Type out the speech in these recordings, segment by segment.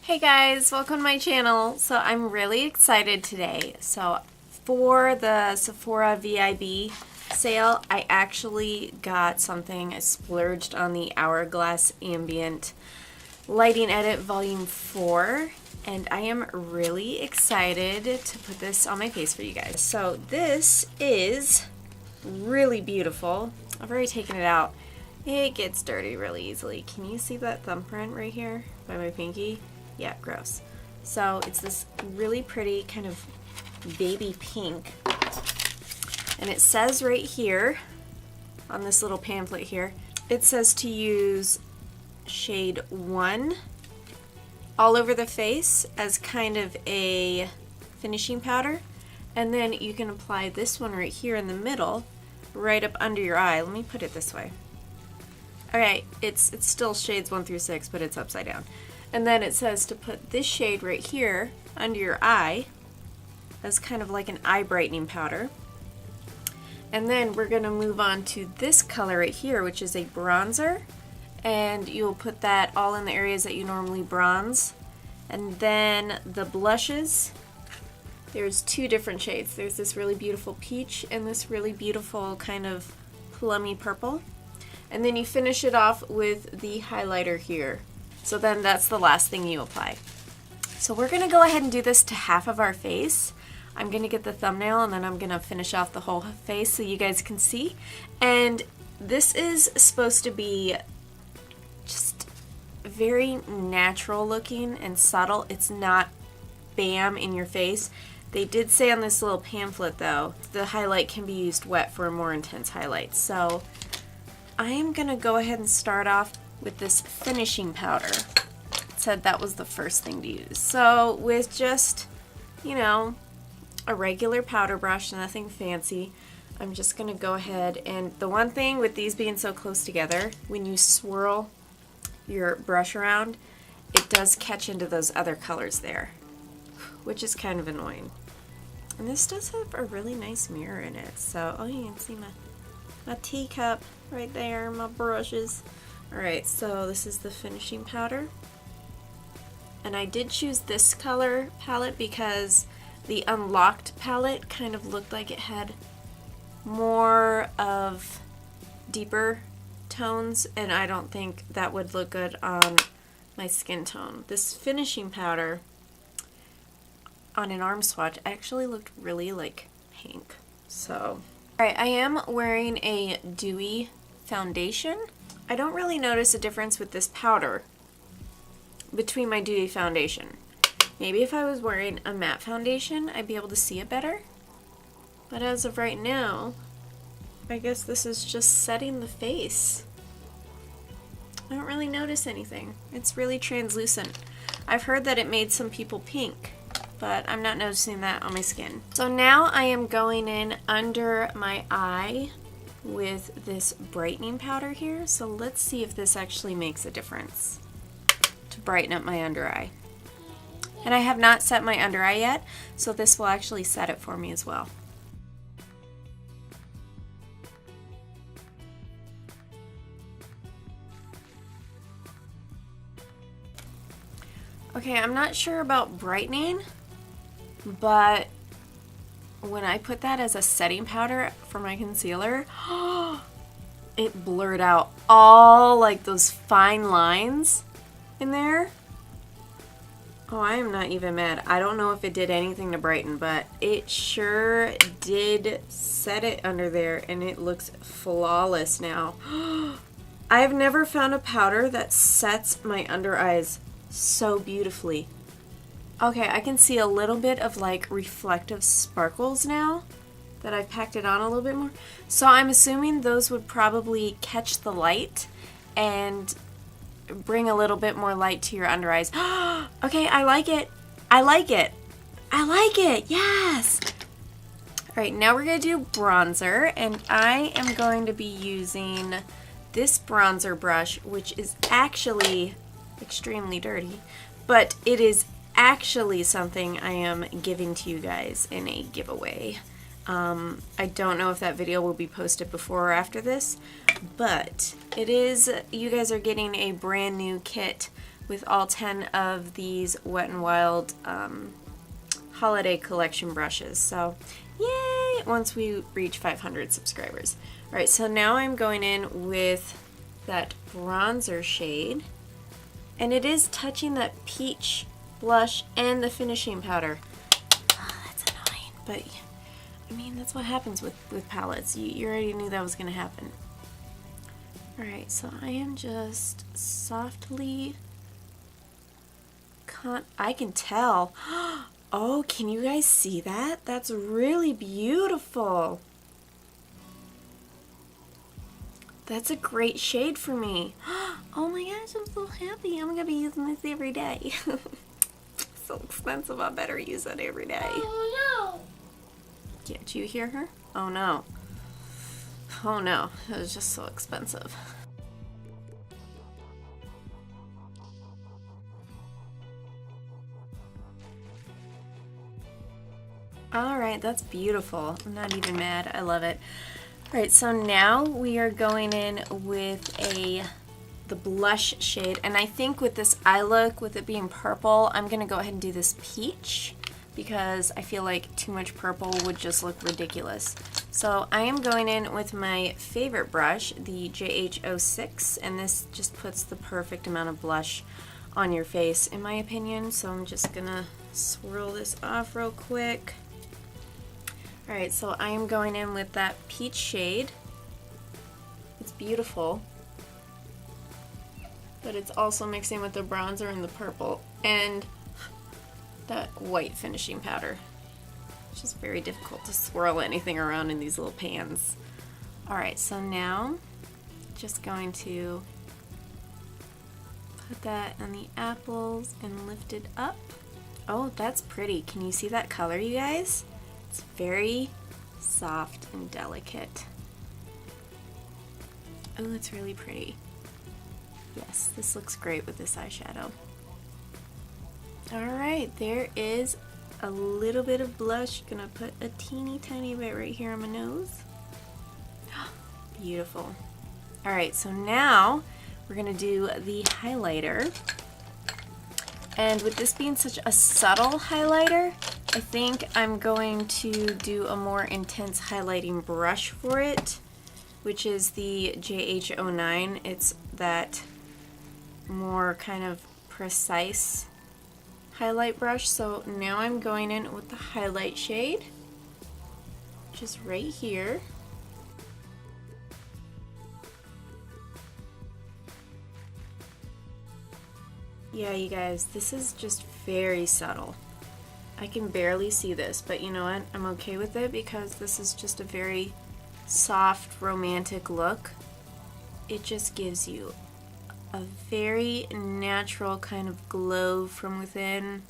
Hey guys, welcome to my channel. So I'm really excited today. So for the Sephora VIB sale, I actually got something. I splurged on the Hourglass Ambient Lighting Edit Volume 4, and I am really excited to put this on my face for you guys. So this is really beautiful. I've already taken it out. It gets dirty really easily. Can you see that thumbprint right here by my pinky? Yeah, gross. So it's this really pretty kind of baby pink. And it says right here, on this little pamphlet here, it says to use shade 1 all over the face as kind of a finishing powder. And then you can apply this one right here in the middle, right up under your eye. Let me put it this way. Okay, it's still shades 1 through 6, but it's upside down. And then it says to put this shade right here under your eye as kind of like an eye brightening powder. And then we're going to move on to this color right here, which is a bronzer. And you'll put that all in the areas that you normally bronze. And then the blushes, there's 2 different shades. There's this really beautiful peach and this really beautiful kind of plummy purple. And then you finish it off with the highlighter here. So then that's the last thing you apply. So we're gonna go ahead and do this to half of our face. I'm gonna get the thumbnail and then I'm gonna finish off the whole face so you guys can see. And this is supposed to be just very natural looking and subtle. It's not bam in your face. They did say on this little pamphlet though, the highlight can be used wet for a more intense highlight. So I am gonna go ahead and start off with this finishing powder. It said that was the first thing to use. So with just, you know, a regular powder brush, nothing fancy, I'm just gonna go ahead, and the one thing with these being so close together, when you swirl your brush around, it does catch into those other colors there, which is kind of annoying. And this does have a really nice mirror in it, so oh, you can see my teacup right there, my brushes. Alright, so this is the finishing powder. And I did choose this color palette because the unlocked palette kind of looked like it had more of deeper tones, and I don't think that would look good on my skin tone. This finishing powder on an arm swatch actually looked really like pink. So, alright, I am wearing a dewy foundation. I don't really notice a difference with this powder between my dewy foundation. Maybe if I was wearing a matte foundation, I'd be able to see it better. But as of right now, I guess this is just setting the face. I don't really notice anything. It's really translucent. I've heard that it made some people pink, but I'm not noticing that on my skin. So now I am going in under my eye with this brightening powder here. So let's see if this actually makes a difference to brighten up my under eye. And I have not set my under eye yet, so this will actually set it for me as well. Okay, I'm not sure about brightening, but when I put that as a setting powder for my concealer, it blurred out all like those fine lines in there. Oh, I am not even mad. I don't know if it did anything to brighten, but it sure did set it under there, and it looks flawless now. I've never found a powder that sets my under eyes so beautifully. Okay, I can see a little bit of like reflective sparkles now that I've packed it on a little bit more. So I'm assuming those would probably catch the light and bring a little bit more light to your under eyes. Okay, I like it. I like it. I like it. Yes. All right, now we're going to do bronzer, and I am going to be using this bronzer brush, which is actually extremely dirty, but it is actually something I am giving to you guys in a giveaway. I don't know if that video will be posted before or after this, but it is, you guys are getting a brand new kit with all 10 of these Wet n Wild holiday collection brushes. So yay, once we reach 500 subscribers. Alright, so now I'm going in with that bronzer shade, and it is touching that peach blush and the finishing powder. Oh, that's annoying, but I mean, that's what happens with palettes. You already knew that was going to happen. Alright, so I am just softly... I can tell. Oh, can you guys see that? That's really beautiful. That's a great shade for me. Oh my gosh, I'm so happy. I'm going to be using this every day. So expensive, I better use it every day. Oh no! Yeah, did you hear her? Oh no. Oh no, it was just so expensive. Alright, that's beautiful. I'm not even mad. I love it. Alright, so now we are going in with the blush shade, and I think with this eye look, with it being purple, I'm going to go ahead and do this peach because I feel like too much purple would just look ridiculous. So I am going in with my favorite brush, the JH06, and this just puts the perfect amount of blush on your face, in my opinion. So I'm just going to swirl this off real quick. Alright, so I am going in with that peach shade. It's beautiful, but it's also mixing with the bronzer and the purple and that white finishing powder. It's just very difficult to swirl anything around in these little pans. Alright, so now just going to put that on the apples and lift it up. Oh, that's pretty. Can you see that color, you guys? It's very soft and delicate. Oh, it's really pretty. Yes, this looks great with this eyeshadow. Alright, there is a little bit of blush. Gonna put a teeny tiny bit right here on my nose. Beautiful. Alright, so now we're gonna do the highlighter. And with this being such a subtle highlighter, I think I'm going to do a more intense highlighting brush for it, which is the JH09. It's that more kind of precise highlight brush. So now I'm going in with the highlight shade, which is right here. Yeah, you guys, this is just very subtle. I can barely see this, but you know what? I'm okay with it because this is just a very soft, romantic look. It just gives you a very natural kind of glow from within,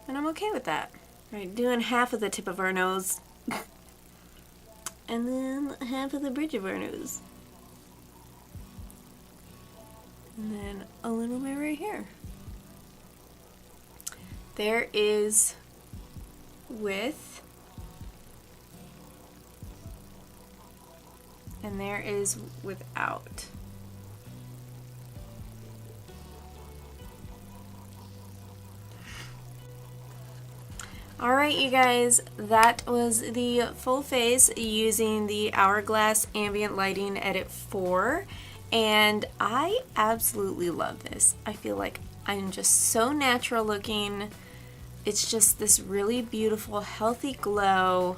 and I'm okay with that. Right, doing half of the tip of our nose, and then half of the bridge of our nose, and then a little bit right here. There is with, and there is without. Alright, you guys, that was the full face using the Hourglass Ambient Lighting Edit 4, and I absolutely love this. I feel like I'm just so natural looking. It's just this really beautiful, healthy glow.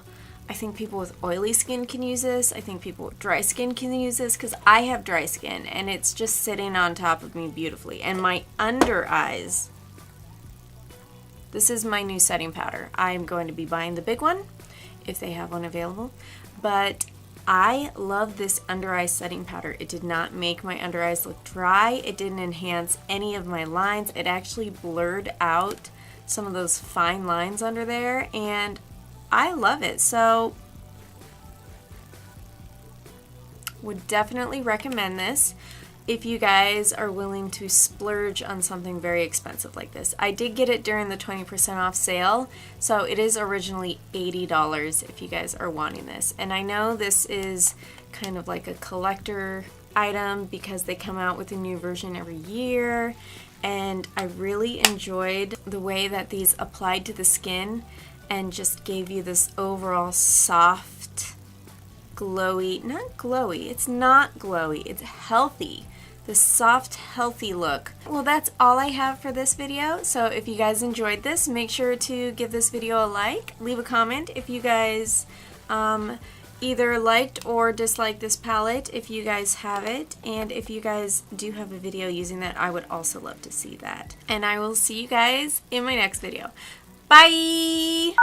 I think people with oily skin can use this. I think people with dry skin can use this because I have dry skin and it's just sitting on top of me beautifully. And my under eyes, this is my new setting powder. I'm going to be buying the big one if they have one available. But I love this under eye setting powder. It did not make my under eyes look dry. It didn't enhance any of my lines. It actually blurred out some of those fine lines under there, and I love it. So would definitely recommend this if you guys are willing to splurge on something very expensive like this. I did get it during the 20% off sale, so it is originally $80 if you guys are wanting this. And I know this is kind of like a collector item because they come out with a new version every year, and I really enjoyed the way that these applied to the skin and just gave you this overall soft, glowy, not glowy, it's not glowy, it's healthy. This soft, healthy look. Well, that's all I have for this video. So if you guys enjoyed this, make sure to give this video a like. Leave a comment if you guys either liked or disliked this palette, if you guys have it. And if you guys do have a video using that, I would also love to see that. And I will see you guys in my next video. Bye!